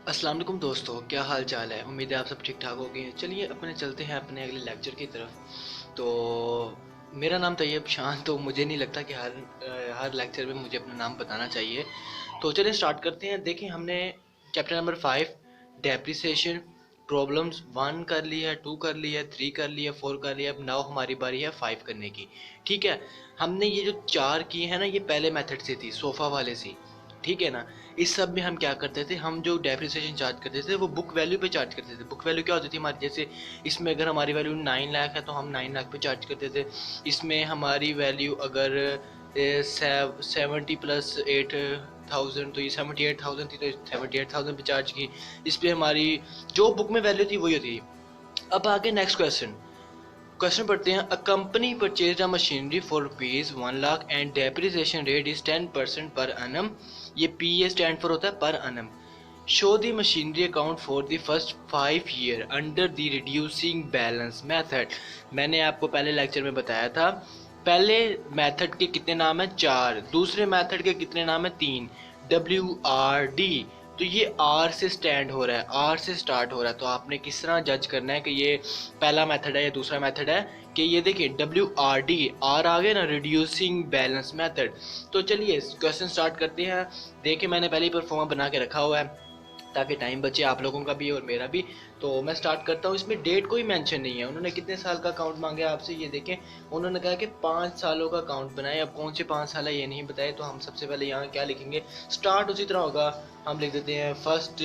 अस्सलाम वालेकुम दोस्तों, क्या हाल चाल है। उम्मीद है आप सब ठीक ठाक हो गए। चलिए अपने चलते हैं अपने अगले लेक्चर की तरफ। तो मेरा नाम तैयब शान। तो मुझे नहीं लगता कि हर लेक्चर में मुझे अपना नाम बताना चाहिए। तो चलिए स्टार्ट करते हैं। देखें, हमने चैप्टर नंबर 5 डेप्रिसिएशन प्रॉब्लम्स 1 कर ली है, 2 कर ली है, 3 कर ली है, 4 कर लिया। अब नाउ हमारी बारी है 5 करने की। ठीक है, हमने ये जो 4 किए हैं ना, ये पहले मेथड से थी, सोफ़ा वाले से। ठीक है ना। इस सब में हम क्या करते थे, हम जो डेप्रिसिएशन चार्ज करते थे वो बुक वैल्यू पे चार्ज करते थे। बुक वैल्यू क्या होती थी हमारी, जैसे इसमें अगर हमारी वैल्यू 9 लाख है तो हम 9 लाख पे चार्ज करते थे। इसमें हमारी वैल्यू अगर 70 प्लस 8,000, तो ये 78,000 थी, तो 78,000 पे चार्ज की। इस पर हमारी जो बुक में वैल्यू थी वही होती थी। अब आगे नेक्स्ट क्वेश्चन पढ़ते हैं। A company purchase a machinery for ₹1 lakh and depreciation rate is 10% per annum. ये पी ए स्टैंड फॉर होता है per annum. Show the machinery account for the first 5 year under the reducing balance method. मैंने आपको पहले lecture में बताया था, पहले मेथड के कितने नाम हैं, 4। दूसरे मेथड के कितने नाम हैं, 3। WRD। तो ये आर से स्टैंड हो रहा है, आर से स्टार्ट हो रहा है। तो आपने किस तरह जज करना है कि ये पहला मेथड है या दूसरा मेथड है। कि ये देखिए WRD, आर आ गया ना, रिड्यूसिंग बैलेंस मेथड। तो चलिए क्वेश्चन स्टार्ट करते हैं। देखिए मैंने पहले ही परफॉर्मा बना के रखा हुआ है ताकि टाइम बचे आप लोगों का भी और मेरा भी। तो मैं स्टार्ट करता हूँ। इसमें डेट कोई मेंशन नहीं है। उन्होंने कितने साल का अकाउंट मांगा आपसे, ये देखें। उन्होंने कहा कि 5 सालों का अकाउंट बनाए। अब कौन से 5 साल है ये नहीं बताए, तो हम सबसे पहले यहाँ क्या लिखेंगे, स्टार्ट उसी तरह होगा। हम लिख देते हैं फर्स्ट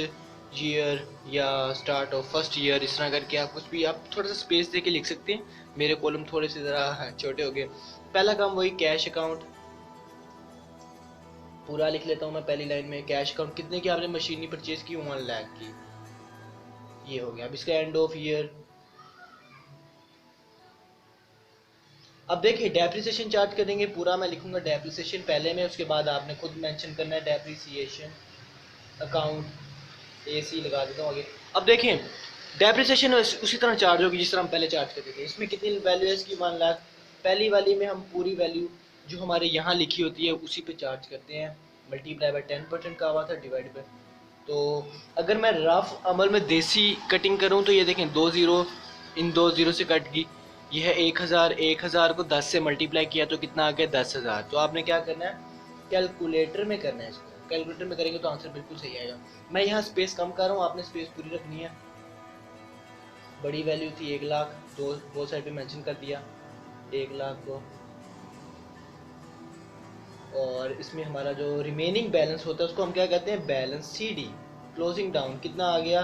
ईयर या स्टार्ट ऑफ फर्स्ट ईयर। इस तरह करके आप कुछ भी, आप थोड़ा सा स्पेस दे के लिख सकते हैं। मेरे कॉलम थोड़े से ज़रा छोटे हो गए। पहला काम वही कैश अकाउंट, पूरा लिख लेता हूँ मैं पहली लाइन में। कैश अकाउंट कितने की आपने मशीनरी परचेज की, 1 लाख की, ये हो गया। अब इसका एंड ऑफ ईयर। अब देखिए डेप्रिसिएशन चार्ज करेंगे, पूरा मैं लिखूंगा डेप्रिसिएशन पहले में, उसके बाद आपने खुद मेंशन करना है डेप्रिसिएशन अकाउंट। AC लगा देता हूँ आगे। अब देखें डेप्रिसिएशन उसी तरह चार्ज होगी जिस तरह हम पहले चार्ज करते थे। इसमें कितनी वैल्यू है इसकी, 1 लाख। पहली वाली में हम पूरी वैल्यू जो हमारे यहाँ लिखी होती है उसी पे चार्ज करते हैं। मल्टीप्लाई बाय 10% का हुआ था, डिवाइड बाय। तो अगर मैं रफ अमल में देसी कटिंग करूं तो ये देखें, 2 ज़ीरो इन 2 ज़ीरो से कट गई। ये है 1,000। 1,000 को 10 से मल्टीप्लाई किया तो कितना आ गया, 10,000। तो आपने क्या करना है, कैलकुलेटर में करना है इसको। कैलकुलेटर में करेंगे तो आंसर बिल्कुल सही आएगा। मैं यहाँ स्पेस कम कर रहा हूँ, आपने स्पेस पूरी रखनी है। बड़ी वैल्यू थी 1 लाख, दो साइड पे मेंशन कर दिया 1 लाख को। और इसमें हमारा जो रिमेनिंग बैलेंस होता है उसको हम क्या कहते हैं, बैलेंस CD। क्लोजिंग डाउन कितना आ गया,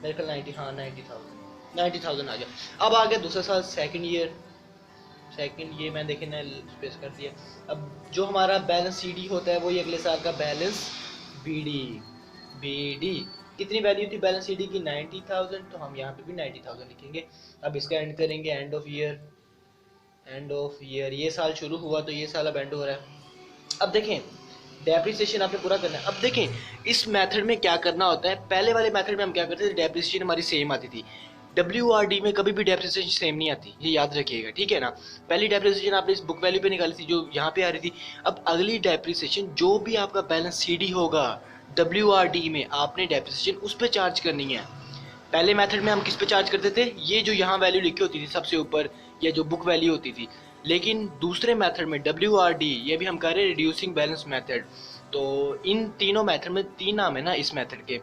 मेरे ख्याल 90, हाँ 90,000 आ गया। अब आ गया दूसरा साल, सेकंड ईयर। सेकंड ये मैं देखे ना स्पेस कर दिया। अब जो हमारा बैलेंस CD होता है वही अगले साल का बैलेंस BD। कितनी वैल्यू थी बैलेंस CD की, 90,000। तो हम यहाँ पे भी 90,000 लिखेंगे। अब इसका एंड करेंगे, and of year. And of year, ये साल शुरू हुआ तो ये साल अब एंड हो रहा है। अब देखें डेप्रिसिएशन आपने पूरा करना है। अब देखें इस मेथड में क्या करना होता है। पहले वाले मेथड में हम क्या करते थे, डेप्रिसिएशन हमारी सेम आती थी। WRD में कभी भी डेप्रिसिएशन सेम नहीं आती, ये याद रखिएगा, ठीक है ना। पहली डेप्रिसिएशन आपने इस बुक वैल्यू पे निकाली थी जो यहाँ पे आ रही थी। अब अगली डेप्रिसिएशन जो भी आपका बैलेंस CD होगा WRD में, आपने डेप्रिसिएशन उस पर चार्ज करनी है। पहले मेथड में हम किस पे चार्ज करते थे, ये जो यहाँ वैल्यू लिखी होती थी सबसे ऊपर, या जो बुक वैल्यू होती थी। लेकिन दूसरे मेथड में WRD, ये भी हम कर रहे हैं रिड्यूसिंग बैलेंस मेथड। तो इन तीनों मेथड में 3 नाम है ना इस मेथड के,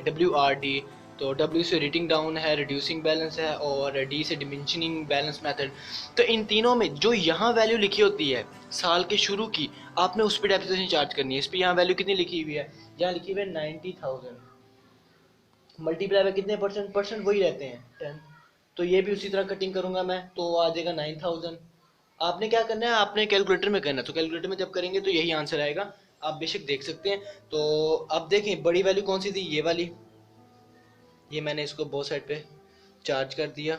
WRD। तो W से रीडिंग डाउन है, रिड्यूसिंग बैलेंस है, और D से डिमेंशनिंग बैलेंस मेथड। तो इन तीनों में जो यहाँ वैल्यू लिखी होती है साल के शुरू की, आपने उस पर डेप्रिसिएशन चार्ज करनी है। इस पर यहाँ वैल्यू कितनी लिखी हुई है, यहाँ लिखी हुई है 90,000। मल्टीप्लाई में कितने परसेंट, परसेंट वही रहते हैं 10। तो ये भी उसी तरह कटिंग करूंगा मैं, तो आ जाएगा 9,000। आपने क्या करना है, आपने कैलकुलेटर में करना है। तो कैलकुलेटर में जब करेंगे तो यही आंसर आएगा, आप बेशक देख सकते हैं। तो अब देखें बड़ी वैल्यू कौन सी थी, ये वाली। ये मैंने इसको बोथ साइड पे चार्ज कर दिया,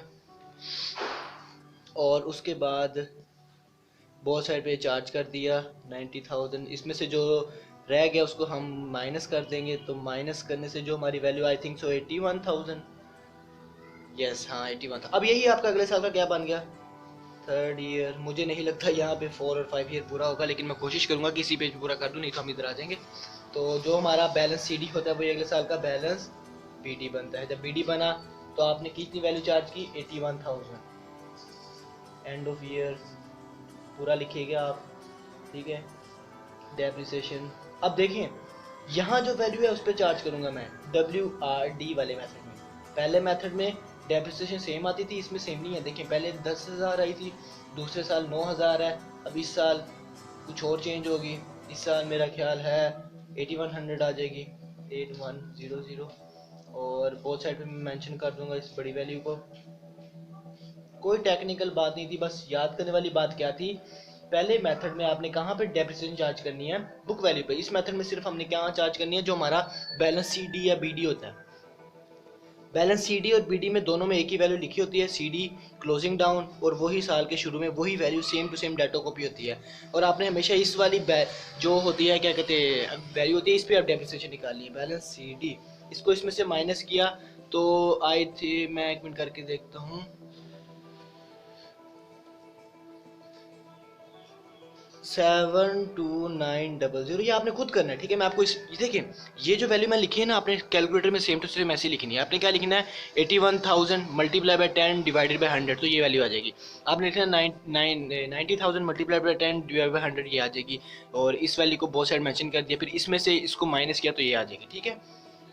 और उसके बाद बोथ साइड पे चार्ज कर दिया 90,000। इसमें से जो रह गया उसको हम माइनस कर देंगे। तो माइनस करने से जो हमारी value, I think so 81,000। Yes हाँ 81 था। अब यही आपका अगले साल का क्या बन गया, थर्ड ईयर। मुझे नहीं लगता यहाँ पे 4 और 5 ईयर पूरा होगा, लेकिन मैं कोशिश करूंगा कि इसी पेज पे पूरा कर दूँ, नहीं तो हम इधर आ जाएंगे। तो जो हमारा बैलेंस सी डी होता है वही अगले साल का बैलेंस बी डी बनता है। जब बी डी बना तो आपने कितनी वैल्यू चार्ज की, 81,000। एंड ऑफ ईयर पूरा लिखिएगा आप, ठीक है। डेप्रिसिएशन, अब देखें यहाँ जो वैल्यू है उस पर चार्ज करूँगा मैं WRD वाले मेथड में। पहले मेथड में डेप्रिसिएशन सेम आती थी, इसमें सेम नहीं है। देखें पहले 10,000 आई थी, दूसरे साल 9,000 है, अब इस साल कुछ और चेंज होगी। इस साल मेरा ख्याल है 8100 आ जाएगी, 8100, और बोथ साइड पे मैं मेंशन कर दूंगा इस बड़ी वैल्यू को। कोई टेक्निकल बात नहीं थी, बस याद करने वाली बात क्या थी, पहले मेथड में आपने कहाँ पे डेप्रिसिएशन चार्ज करनी है, बुक वैल्यू पे। इस मेथड में सिर्फ हमने क्या चार्ज करनी है, जो हमारा बैलेंस सी डी या बी डी होता है। बैलेंस सी डी और बी डी में दोनों में एक ही वैल्यू लिखी होती है, सी डी क्लोजिंग डाउन, और वही साल के शुरू में वही value same to same ditto copy होती है। और आपने हमेशा इस वाली जो होती है क्या कहते हैं वैल्यू होती है, इस पर आप डेप्रिसिएशन निकालनी है, बैलेंस सी डी। इसको इसमें से माइनस किया तो आई थी, मैं एक मिनट करके देखता हूँ, 72900। ये आपने खुद करना है, ठीक है। मैं आपको देखिए ये जो वैल्यू मैं लिखी है ना, आपने कैलकुलेटर में सेम टू सेम ऐसी लिखनी है। आपने क्या लिखना है, 81,000 मल्टीप्लाई बाय 10 डिवाइडेड बाय 100, तो ये वैल्यू आ जाएगी। आपने लिखना है 90,000 मल्टीप्लाई बाय 10 डिवाइडेड बाय 100, ये आ जाएगी। और इस वैल्यू को बहुत साइड मेंशन कर दिया, फिर इसमें से इसको माइनस किया तो ये आ जाएगी, ठीक है।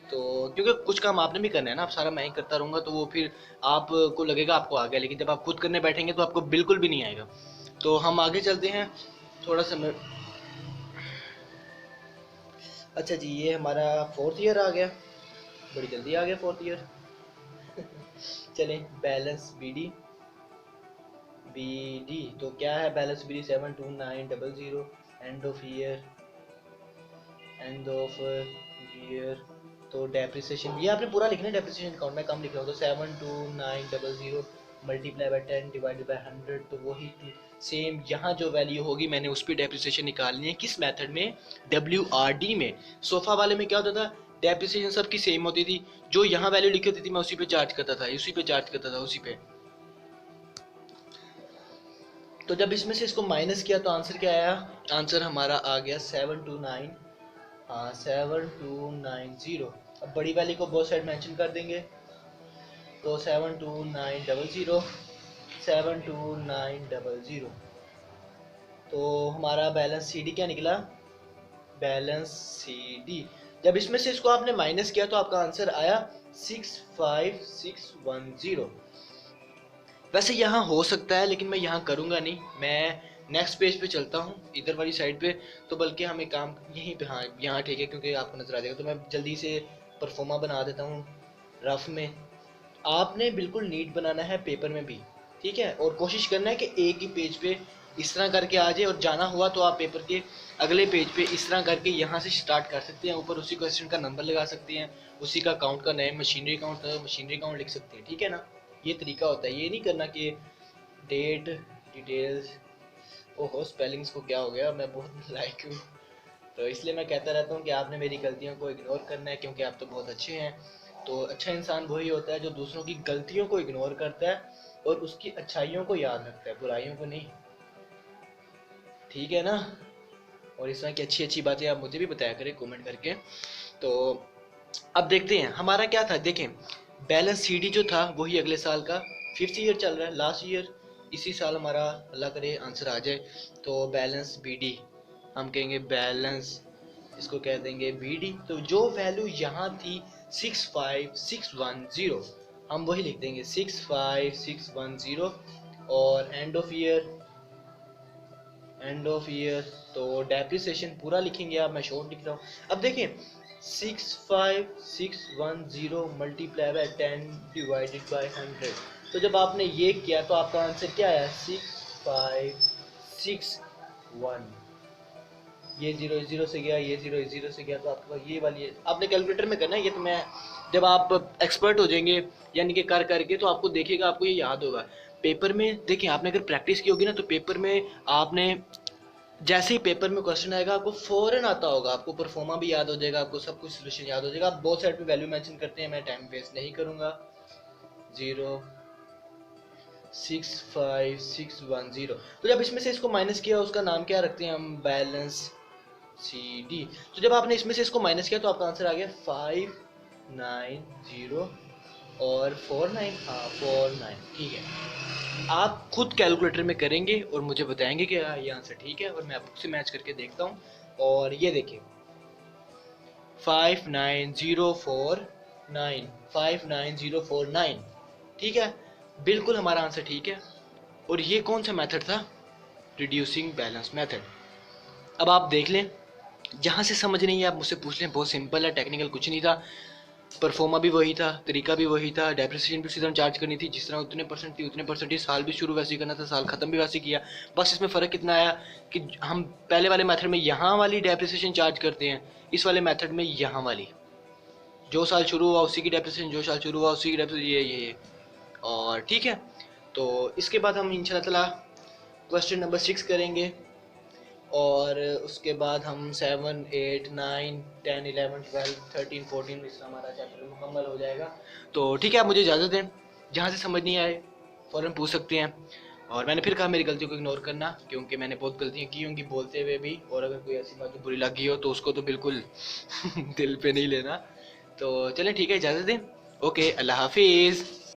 तो क्योंकि कुछ काम आपने भी करना है ना, आप सारा मैं ही करता रहूँगा तो वो फिर आपको लगेगा आपको आ गया, लेकिन जब आप खुद करने बैठेंगे तो आपको बिल्कुल भी नहीं आएगा। तो हम आगे चलते हैं थोड़ा सा। अच्छा जी, ये हमारा 4th ईयर आ गया, बड़ी जल्दी आ गया 4th ईयर। चलें, बैलेंस बी डी तो क्या है, balance B D 72900, end of year. तो डेप्रिसिएशन ये आपने पूरा लिखना है, डेप्रिसिएशन अकाउंट में कम लिख रहा हूँ, तो 72900 मल्टीप्लाई बाय 10 डिवाइडेड बाय 100, तो वही सेम यहाँ जो वैल्यू होगी मैंने उस पर डेप्रिसिएशन निकालनी है। किस मेथड में, WRD में। सोफा वाले में क्या होता था, डेप्रिसिएशन सबकी सेम होती थी, जो यहाँ वैल्यू लिखी होती थी मैं उसी पे चार्ज करता था, उसी पे। तो जब इसमें से इसको माइनस किया तो आंसर क्या आया, आंसर हमारा आ गया 7290। अब बड़ी वैल्यू को बोथ साइड मेंशन कर देंगे, तो 72900। तो हमारा बैलेंस सी डी क्या निकला, बैलेंस सी डी। जब इसमें से इसको आपने माइनस किया तो आपका आंसर आया 65610। वैसे यहाँ हो सकता है, लेकिन मैं यहाँ करूँगा नहीं, मैं नेक्स्ट पेज पे चलता हूँ इधर वाली साइड पे। तो बल्कि हम एक काम यहीं पे, हाँ यहाँ ठीक है क्योंकि आपको नजर आ जाएगा, तो मैं जल्दी से परफॉर्मा बना देता हूँ रफ में। आपने बिल्कुल नीट बनाना है पेपर में भी, ठीक है, और कोशिश करना है कि एक ही पेज पे इस तरह करके आ जाए, और जाना हुआ तो आप पेपर के अगले पेज पे इस तरह करके यहाँ से स्टार्ट कर सकते हैं, ऊपर उसी क्वेश्चन का नंबर लगा सकते हैं, उसी का अकाउंट का नेम, मशीनरी अकाउंट लिख सकते हैं, ठीक है ना। ये तरीका होता है, ये नहीं करना कि डेट डिटेल्स, ओहो स्पेलिंग्स को क्या हो गया, मैं बहुत लाइक हूँ, तो इसलिए मैं कहता रहता हूँ कि आपने मेरी गलतियों को इग्नोर करना है, क्योंकि आप तो बहुत अच्छे हैं। तो अच्छा इंसान वही होता है जो दूसरों की गलतियों को इग्नोर करता है और उसकी अच्छाइयों को याद रखता है, बुराइयों को नहीं, ठीक है ना। और इस तरह की अच्छी अच्छी बातें आप मुझे भी बताया करें कमेंट करके। तो अब देखते हैं हमारा क्या था। देखें बैलेंस सी डी जो था वही अगले साल का 5th ईयर चल रहा है, लास्ट ईयर, इसी साल हमारा अल्लाह करे आंसर आ जाए। तो बैलेंस बी डी हम कहेंगे, बैलेंस इसको कह देंगे बी डी। तो जो वैल्यू यहाँ थी 65610, हम वही लिख देंगे 65610। और एंड ऑफ ईयर तो डेप्रिसिएशन पूरा लिखेंगे आप, मैं शॉर्ट लिख रहा हूँ। अब देखें 65610 मल्टीप्लाई बाय 10 डिवाइडेड बाय 100, तो जब आपने ये किया तो आपका आंसर क्या आया 6561। ये 0 0 से गया, ये 0 0 से गया, तो आपके पास ये वाली है। आपने कैलकुलेटर में करना है ये, तो मैं जब आप एक्सपर्ट हो जाएंगे यानी कि कर करके, तो आपको देखिएगा, आपको ये याद होगा। पेपर में देखिए आपने अगर प्रैक्टिस की होगी ना, तो पेपर में आपने जैसे ही पेपर में क्वेश्चन आएगा आपको फौरन आता होगा, आपको परफॉर्मा भी याद हो जाएगा, आपको सब कुछ सोल्यूशन याद हो जाएगा। आप बहुत साइड पे वैल्यू मेंशन करते हैं, मैं टाइम वेस्ट नहीं करूँगा। 65610, तो जब इसमें से इसको माइनस किया उसका नाम क्या रखते हैं हम, बैलेंस CD। तो जब आपने इसमें से इसको माइनस किया तो आपका आंसर आ गया 590 और 49, हाँ 49, ठीक है। आप खुद कैलकुलेटर में करेंगे और मुझे बताएंगे कि ये आंसर ठीक है, और मैं बुक से मैच करके देखता हूँ। और ये देखिए 59049, 59049, ठीक है, बिल्कुल हमारा आंसर ठीक है। और ये कौन सा मेथड था? Reducing balance method. अब आप देख लें, जहाँ से समझ नहीं है आप मुझसे पूछ लें, बहुत सिंपल है, टेक्निकल कुछ नहीं था। परफॉर्मा भी वही था, तरीका भी वही था, डेप्रिसिएशन भी उसी तरह चार्ज करनी थी, जिस तरह उतने परसेंट थी उतने परसेंट ही, साल भी शुरू वैसे ही करना था, साल ख़त्म भी वैसे ही किया। बस इसमें फ़र्क कितना आया कि हम पहले वाले मेथड में यहाँ वाली डेप्रिसिएशन चार्ज करते हैं, इस वाले मेथड में यहाँ वाली, जो साल शुरू हुआ उसी की डेप्रिसिएशन, जो साल शुरू हुआ उसी की डेप्रिसिएशन, ये और ठीक है। तो इसके बाद हम इंशाल्लाह ताला क्वेश्चन नंबर 6 करेंगे, और उसके बाद हम 7 8 9 10 11 12 13 14 इसका हमारा चैप्टर मुकम्मल हो जाएगा। तो ठीक है, आप मुझे इजाज़त दें, जहाँ से समझ नहीं आए फ़ौरन पूछ सकते हैं। और मैंने फिर कहा मेरी गलती को इग्नोर करना, क्योंकि मैंने बहुत गलतियाँ की होंगी बोलते हुए भी, और अगर कोई ऐसी बात जो बुरी लगी हो तो उसको तो बिल्कुल दिल पे नहीं लेना। तो चलें ठीक है, इजाज़त दें, ओके, अल्लाह हाफिज़।